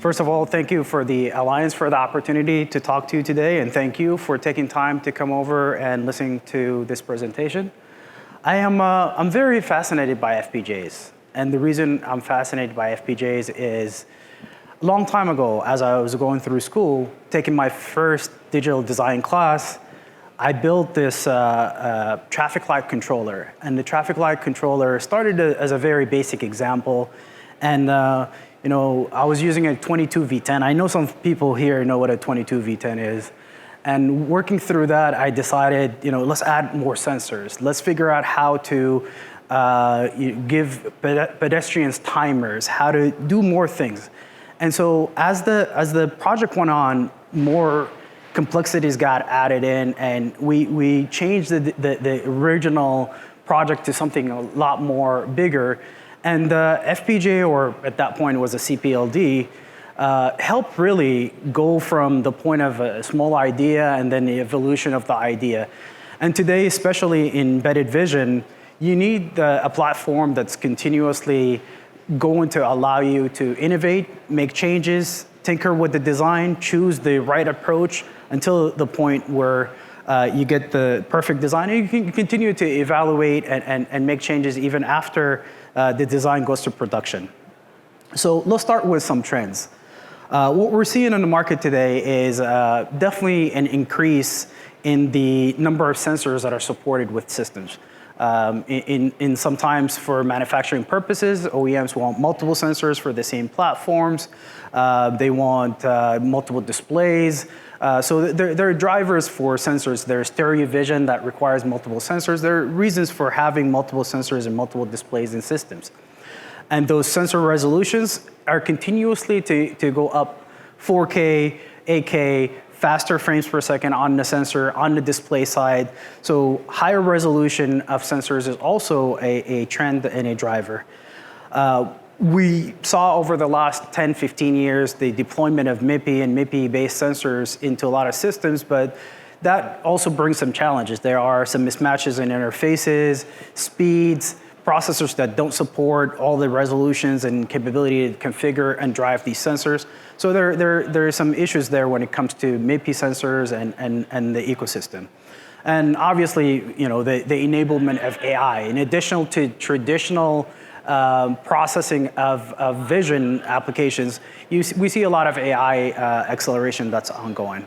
First of all, thank you for the Alliance for the opportunity to talk to you today, and thank you for taking time to come over and listen to this presentation. I'm very fascinated by FPGAs, and the reason I'm fascinated by FPGAs is a long time ago, as I was going through school, taking my first digital design class, I built this traffic light controller, and the traffic light controller started as a very basic example, and I was using a 22V10. I know some people here know what a 22V10 is. And working through that, I decided, let's add more sensors. Let's figure out how to give pedestrians timers, how to do more things. And so as the project went on, more complexities got added in, and we changed the original project to something a lot more bigger. And the FPGA, or at that point it was a CPLD, helped really go from the point of a small idea and then the evolution of the idea. And today, especially in embedded vision, you need a platform that's continuously going to allow you to innovate, make changes, tinker with the design, choose the right approach until the point where you get the perfect design. And you can continue to evaluate and make changes even after the design goes to production. So let's start with some trends. What we're seeing in the market today is definitely an increase in the number of sensors that are supported with systems. In sometimes for manufacturing purposes, OEMs want multiple sensors for the same platforms. They want multiple displays. So there are drivers for sensors. There's stereo vision that requires multiple sensors. There are reasons for having multiple sensors and multiple displays in systems. And those sensor resolutions are continuously to go up 4K, 8K, faster frames per second on the sensor, on the display side. So higher resolution of sensors is also a trend and a driver. We saw over the last 10, 15 years the deployment of MIPI and MIPI-based sensors into a lot of systems, but that also brings some challenges. There are some mismatches in interfaces, speeds, processors that don't support all the resolutions and capability to configure and drive these sensors. So there are some issues there when it comes to MIPI sensors and the ecosystem. And obviously, the enablement of AI, in addition to traditional processing of vision applications, we see a lot of AI acceleration that's ongoing.